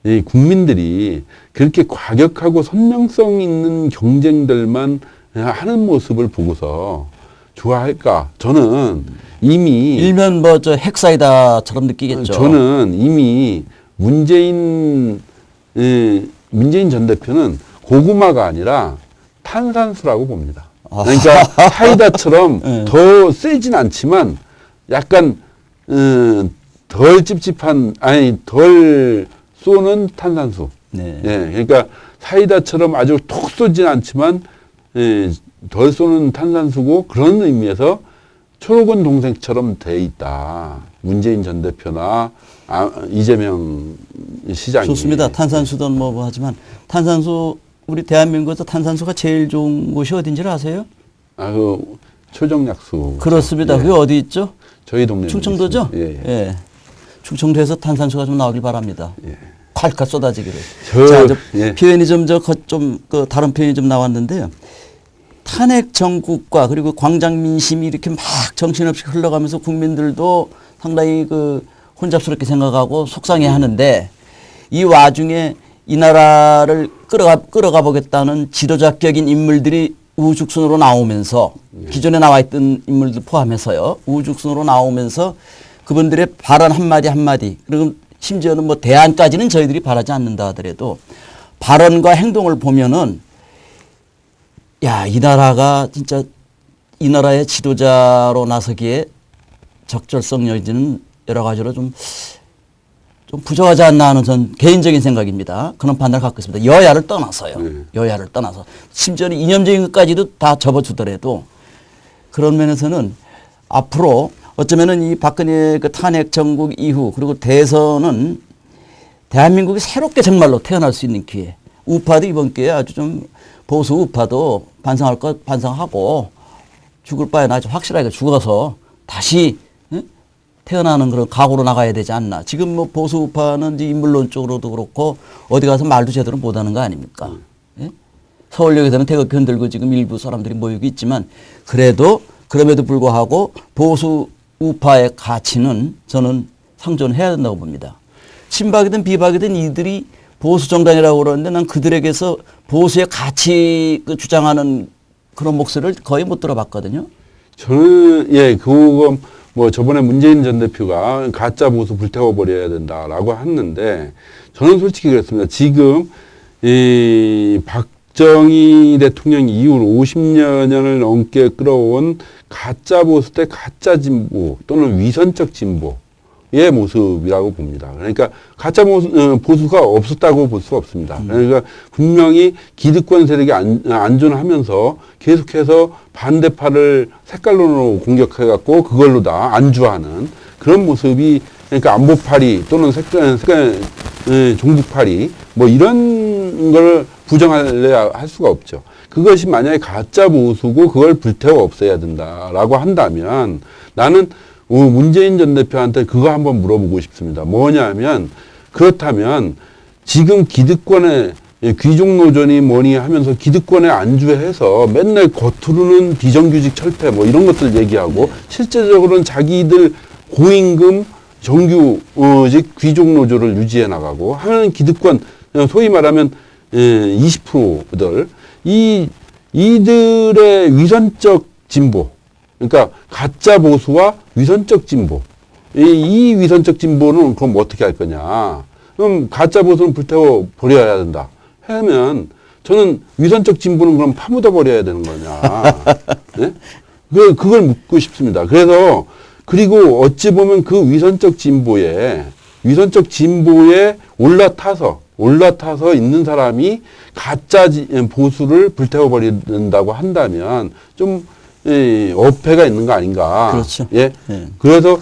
이 국민들이 그렇게 과격하고 선명성 있는 경쟁들만 하는 모습을 보고서 좋아할까? 저는 이미 일면 뭐 저 핵사이다처럼 느끼겠죠. 저는 이미 문재인 전 대표는 고구마가 아니라 탄산수라고 봅니다. 그러니까 사이다처럼 더 세진 않지만 약간 덜 찝찝한 덜 쏘는 탄산수. 네. 예, 그러니까 사이다처럼 아주 톡 쏘진 않지만 덜 쏘는 탄산수고 그런 의미에서 초록은 동생처럼 돼 있다. 문재인 전 대표나 이재명 시장이. 좋습니다. 탄산수든 뭐 하지만 탄산수 우리 대한민국에서 탄산수가 제일 좋은 곳이 어딘지를 아세요? 그 초정약수. 그렇습니다. 예. 그게 어디 있죠? 저희 동네. 충청도죠? 예. 예. 충청도에서 탄산수가 좀 나오길 바랍니다. 예. 칼칼 쏟아지기를. 저, 자, 예. 표현이 그 다른 표현이 좀 나왔는데요. 탄핵 정국과 그리고 광장 민심이 이렇게 막 정신없이 흘러가면서 국민들도 상당히 그 혼잡스럽게 생각하고 속상해 하는데 이 와중에 이 나라를 끌어가 보겠다는 지도자격인 인물들이 우후죽순으로 나오면서 기존에 나와 있던 인물들 포함해서요. 우후죽순으로 나오면서 그분들의 발언 한마디 한마디 그리고 심지어는 뭐 대안까지는 저희들이 바라지 않는다 하더라도 발언과 행동을 보면은 야, 이 나라가 진짜 이 나라의 지도자로 나서기에 적절성 여지는 여러 가지로 좀 부족하지 않나 하는 전 개인적인 생각입니다. 그런 판단을 갖고 있습니다. 여야를 떠나서요. 여야를 떠나서. 심지어는 이념적인 것까지도 다 접어주더라도 그런 면에서는 앞으로 어쩌면은 이 박근혜 그 탄핵 정국 이후 그리고 대선은 대한민국이 새롭게 정말로 태어날 수 있는 기회. 우파도 이번 기회에 아주 좀 보수 우파도 반성할 것 반성하고 죽을 바에 나지 확실하게 죽어서 다시 태어나는 그런 각오로 나가야 되지 않나. 지금 뭐 보수 우파는 이제 인물론적으로도 그렇고 어디 가서 말도 제대로 못하는 거 아닙니까? 예? 서울역에서는 태극기 흔들고 지금 일부 사람들이 모이고 있지만 그럼에도 불구하고 보수 우파의 가치는 저는 상존해야 된다고 봅니다. 친박이든 비박이든 이들이 보수 정당이라고 그러는데 난 그들에게서 보수의 가치 주장하는 그런 목소리를 거의 못 들어봤거든요. 저는 그거 뭐 저번에 문재인 전 대표가 가짜 보수 불태워버려야 된다라고 했는데 저는 솔직히 그랬습니다. 지금 이 박정희 대통령 이후로 50년을 넘게 끌어온 가짜 보수 때 가짜 진보 또는 위선적 진보의 모습이라고 봅니다. 그러니까 가짜 보수가 없었다고 볼 수가 없습니다. 그러니까 분명히 기득권 세력이 안전하면서 계속해서 반대파를 색깔론으로 공격해갖고 그걸로 다 안주하는 그런 모습이 그러니까 안보파리 또는 종북파리 뭐 이런 걸 부정하려 할 수가 없죠. 그것이 만약에 가짜 보수고 그걸 불태워 없애야 된다라고 한다면 나는 문재인 전 대표한테 그거 한번 물어보고 싶습니다. 뭐냐면 그렇다면 지금 기득권의 귀족노조니 뭐니 하면서 기득권에 안주해서 맨날 겉으로는 비정규직 철폐 뭐 이런 것들 얘기하고 실제적으로는 자기들 고임금 정규직 귀족노조를 유지해 나가고 하는 기득권 소위 말하면 20%들 이들의 위선적 진보 그러니까 가짜 보수와 위선적 진보 이 위선적 진보는 그럼 어떻게 할 거냐 그럼 가짜 보수는 불태워 버려야 된다 하면 저는 위선적 진보는 그럼 파묻어 버려야 되는 거냐 네? 그걸 묻고 싶습니다. 그래서 그리고 어찌 보면 그 위선적 진보에 올라타서 있는 사람이 가짜 보수를 불태워 버린다고 한다면 좀 어폐가 있는 거 아닌가. 그렇죠. 예. 네. 그래서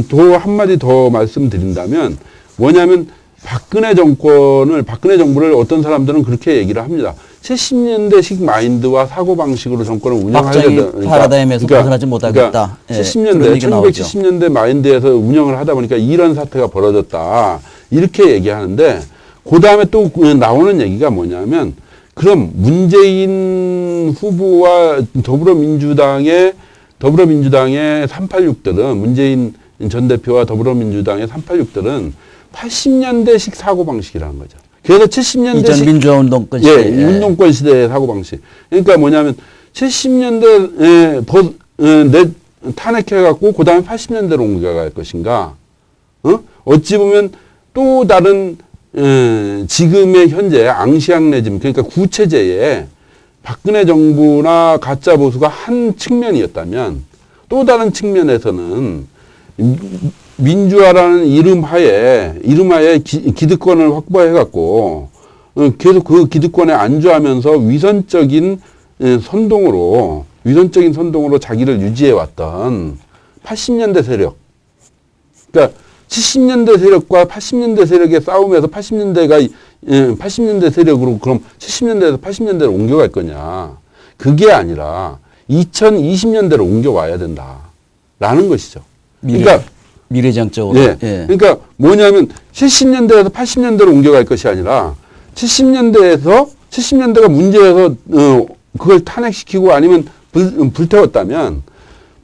또 한마디 더 말씀드린다면 뭐냐면 박근혜 정부를 어떤 사람들은 그렇게 얘기를 합니다. 70년대식 마인드와 사고방식으로 정권을 운영하려다 박정희 파라다임에서 벗어나지 못하겠다. 70년대, 1970년대 마인드에서 운영을 하다 보니까 이런 사태가 벌어졌다. 이렇게 얘기하는데 그 다음에 또 나오는 얘기가 뭐냐면 그럼 문재인 후보와 더불어민주당의 386들은 문재인 전 대표와 더불어민주당의 386들은 80년대식 사고방식이라는 거죠. 그래서 70년대식 이전 민주화 운동권 시대. 운동권 시대의 사고방식. 그러니까 뭐냐면 70년대에 탄핵해갖고 그 다음에 80년대로 옮겨갈 것인가. 어찌 보면 또 다른 지금의 현재 앙시앙 레짐 그러니까 구체제에 박근혜 정부나 가짜 보수가 한 측면이었다면 또 다른 측면에서는 민주화라는 이름하에 기득권을 확보해갖고 계속 그 기득권에 안주하면서 위선적인 선동으로 자기를 유지해왔던 80년대 세력. 그러니까 70년대 세력과 80년대 세력의 싸움에서 80년대 세력으로 그럼 70년대에서 80년대로 옮겨갈 거냐. 그게 아니라 2020년대로 옮겨와야 된다라는 것이죠. 그러니까 미래지향적으로. 예. 그러니까 뭐냐면 70년대에서 80년대로 옮겨갈 것이 아니라 70년대가 문제여서 그걸 탄핵시키고 아니면 불태웠다면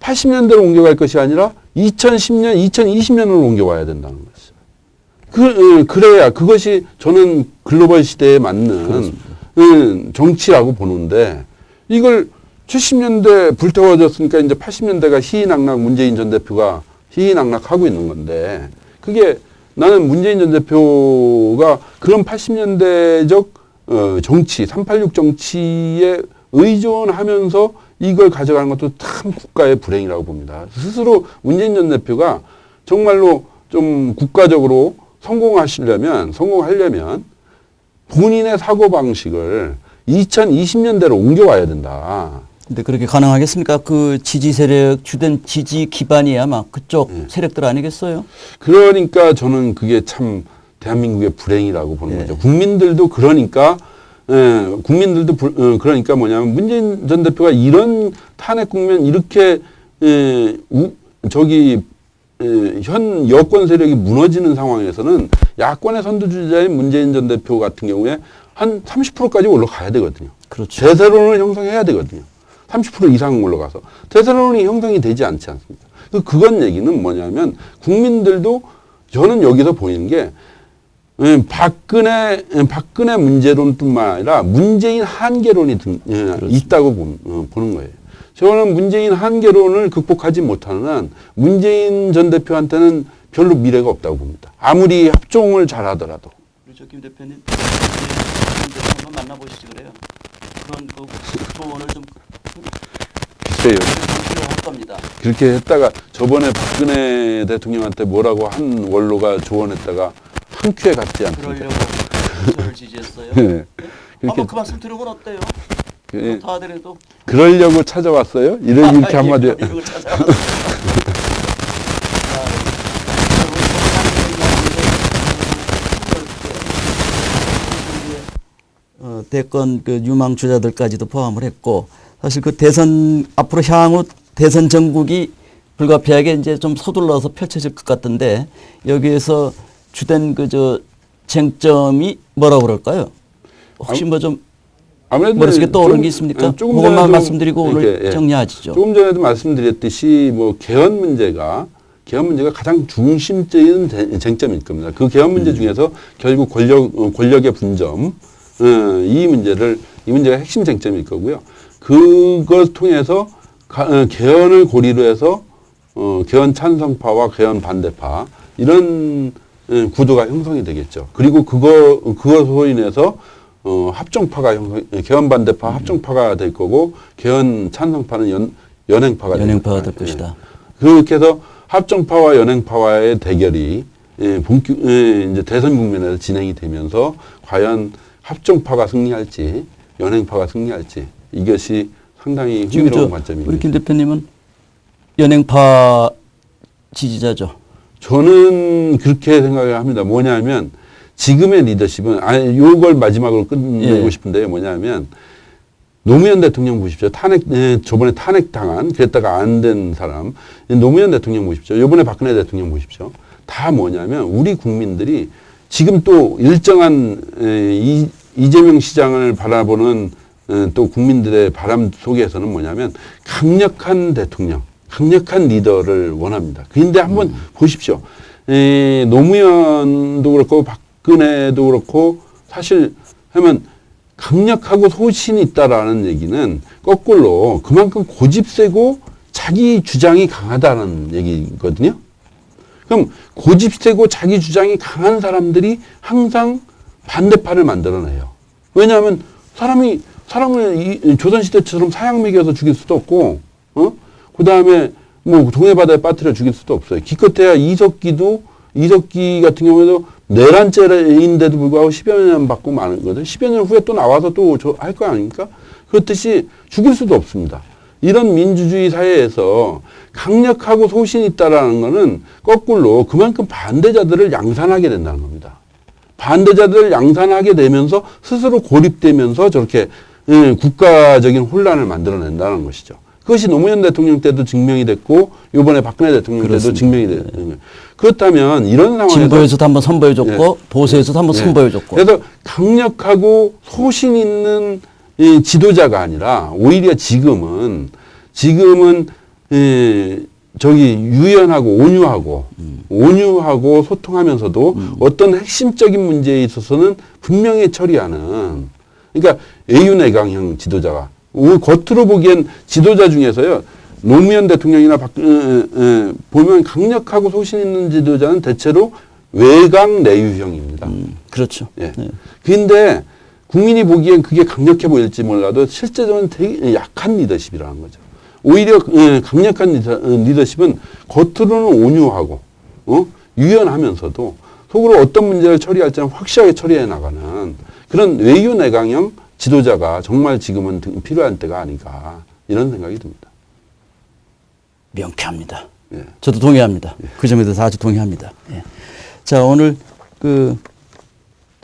80년대로 옮겨갈 것이 아니라 2010년, 2020년으로 옮겨와야 된다는 것이죠. 그래야 그것이 저는 글로벌 시대에 맞는 정치라고 보는데 이걸 70년대 불태워졌으니까 이제 80년대가 희희낙낙 문재인 전 대표가 희희낙낙하고 있는 건데 그게 나는 문재인 전 대표가 그런 80년대적 정치, 386 정치에 의존하면서 이걸 가져가는 것도 참 국가의 불행이라고 봅니다. 스스로 문재인 전 대표가 정말로 좀 국가적으로 성공하려면 본인의 사고방식을 2020년대로 옮겨와야 된다. 근데 그렇게 가능하겠습니까? 그 지지 세력, 주된 지지 기반이 아마 그쪽 세력들 아니겠어요? 그러니까 저는 그게 참 대한민국의 불행이라고 보는 거죠. 국민들도 그러니까, 그러니까 뭐냐면 문재인 전 대표가 이런 탄핵 국면 이렇게, 현 여권 세력이 무너지는 상황에서는 야권의 선두주자인 문재인 전 대표 같은 경우에 한 30%까지 올라가야 되거든요. 그렇죠. 대세론을 형성해야 되거든요. 30% 이상 올라가서. 대세론이 형성이 되지 않지 않습니까? 그건 얘기는 뭐냐면 국민들도 저는 여기서 보이는 게 박근혜 문제론뿐만 아니라 문재인 한계론이 있다고 보는 거예요. 저는 문재인 한계론을 극복하지 못하는 한 문재인 전 대표한테는 별로 미래가 없다고 봅니다. 아무리 합종을 잘하더라도. 그렇죠, 김 대표님. 한번 만나보시지 그래요. 그런 그 조언을 좀 글쎄요. 필요할 겁니다. 그렇게 했다가 저번에 박근혜 대통령한테 뭐라고 한 원로가 조언했다가 한 큐에 갔지 않습니까? 그러려고 저를 지지했어요. 네. 한번 그 말씀 들으면 어때요? 그, 다 하더라도 그러려고 찾아왔어요? 이렇게 한마디. 이걸 찾아왔어요. 대권 그 유망 주자들까지도 포함을 했고 사실 그 대선 앞으로 향후 대선 전국이 불가피하게 이제 좀 서둘러서 펼쳐질 것 같던데 여기에서 주된 그 쟁점이 뭐라고 그럴까요? 혹시 뭐 좀 아무래도 머릿속에 떠오르는 게 있습니까? 그것만 말씀드리고 오늘 정리하시죠. 조금 전에도 말씀드렸듯이 뭐 개헌 문제가 가장 중심적인 쟁점일 겁니다. 그 개헌 문제 중에서 결국 권력의 분점 이 문제가 핵심 쟁점일 거고요. 그걸 통해서 개헌을 고리로 해서 개헌 찬성파와 개헌 반대파 이런 구도가 형성이 되겠죠. 그리고 그것으로 인해서 합종파가 개헌 반대파 합종파가 될 거고 개헌 찬성파는 연행파가 될 것이다. 그렇게 해서 합종파와 연행파와의 대결이 이제 대선 국면에서 진행이 되면서 과연 합종파가 승리할지 연행파가 승리할지 이것이 상당히 흥미로운 관점입니다. 우리 김 대표님은 연행파 지지자죠. 저는 그렇게 생각을 합니다. 뭐냐면 지금의 리더십은 요걸 마지막으로 끝내고 싶은데요. 뭐냐면 노무현 대통령 보십시오. 저번에 탄핵당한 그랬다가 안 된 사람 노무현 대통령 보십시오. 이번에 박근혜 대통령 보십시오. 다 뭐냐면 우리 국민들이 지금 또 일정한 이재명 시장을 바라보는 또 국민들의 바람 속에서는 뭐냐면 강력한 대통령, 강력한 리더를 원합니다. 그런데 한번 보십시오. 노무현도 그렇고 박근혜도 그렇고 사실 하면 강력하고 소신이 있다라는 얘기는 거꾸로 그만큼 고집세고 자기 주장이 강하다는 얘기거든요. 그럼 고집세고 자기 주장이 강한 사람들이 항상 반대파를 만들어내요. 왜냐하면 사람을 조선시대처럼 사양 먹여서 죽일 수도 없고, 그 다음에 뭐 동해바다에 빠뜨려 죽일 수도 없어요. 기껏해야 이석기 같은 경우에도 내란죄인데도 불구하고 10여 년 받고 마는 거죠. 10여 년 후에 또 나와서 또 할 거 아닙니까? 그렇듯이 죽일 수도 없습니다. 이런 민주주의 사회에서 강력하고 소신이 있다라는 거는 거꾸로 그만큼 반대자들을 양산하게 된다는 겁니다. 반대자들을 양산하게 되면서 스스로 고립되면서 저렇게 국가적인 혼란을 만들어낸다는 것이죠. 그것이 노무현 대통령 때도 증명이 됐고 이번에 박근혜 대통령 때도 그렇습니다. 증명이 됐거든요. 그렇다면 이런 상황에서 진보에서도 한번 선보여줬고 예. 보수에서도 한번 예. 선보여줬고. 그래서 강력하고 소신 있는 이 지도자가 아니라 오히려 지금은 저기 유연하고 온유하고 소통하면서도 어떤 핵심적인 문제에 있어서는 분명히 처리하는, 그러니까 애윤애강형 지도자가 겉으로 보기엔 지도자 중에서요 노무현 대통령이나 보면 강력하고 소신 있는 지도자는 대체로 외강 내유형입니다. 그렇죠. 예. 근데 국민이 보기엔 그게 강력해 보일지 몰라도 실제로는 되게 약한 리더십이라는 거죠. 오히려 강력한 리더십은 겉으로는 온유하고 유연하면서도 속으로 어떤 문제를 처리할 때는 확실하게 처리해 나가는 그런 외유내강형 지도자가 정말 지금은 필요한 때가 아닌가 이런 생각이 듭니다. 명쾌합니다. 예. 저도 동의합니다. 그 점에 대해서 아주 동의합니다. 예. 자, 오늘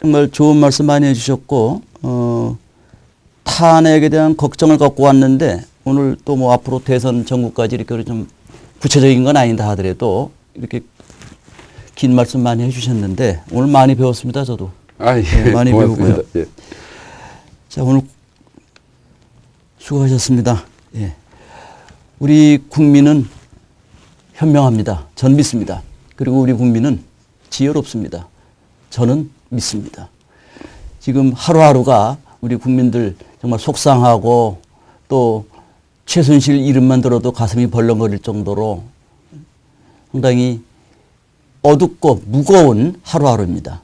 정말 좋은 말씀 많이 해주셨고 탄핵에 대한 걱정을 갖고 왔는데 오늘 또 뭐 앞으로 대선 전국까지 이렇게 좀 구체적인 건 아닌다 하더라도 이렇게 긴 말씀 많이 해주셨는데 오늘 많이 배웠습니다. 저도. 아, 예. 네, 많이 고맙습니다. 배우고요. 예. 자, 오늘 수고하셨습니다. 예. 우리 국민은 현명합니다. 전 믿습니다. 그리고 우리 국민은 지혜롭습니다. 저는 믿습니다. 지금 하루하루가 우리 국민들 정말 속상하고 또 최순실 이름만 들어도 가슴이 벌렁거릴 정도로 상당히 어둡고 무거운 하루하루입니다.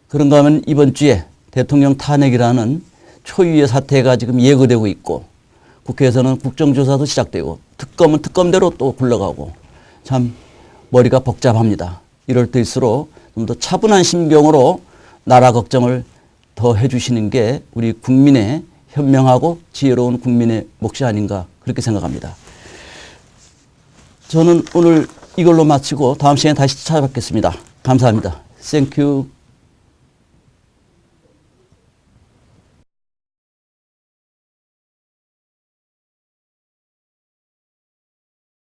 그런가 하면 이번 주에 대통령 탄핵이라는 초유의 사태가 지금 예고되고 있고 국회에서는 국정조사도 시작되고 특검은 특검대로 또 굴러가고 참 머리가 복잡합니다. 이럴 때일수록 좀 더 차분한 심경으로 나라 걱정을 더 해주시는 게 우리 국민의 현명하고 지혜로운 국민의 몫이 아닌가 그렇게 생각합니다. 저는 오늘 이걸로 마치고 다음 시간에 다시 찾아뵙겠습니다. 감사합니다. Thank you.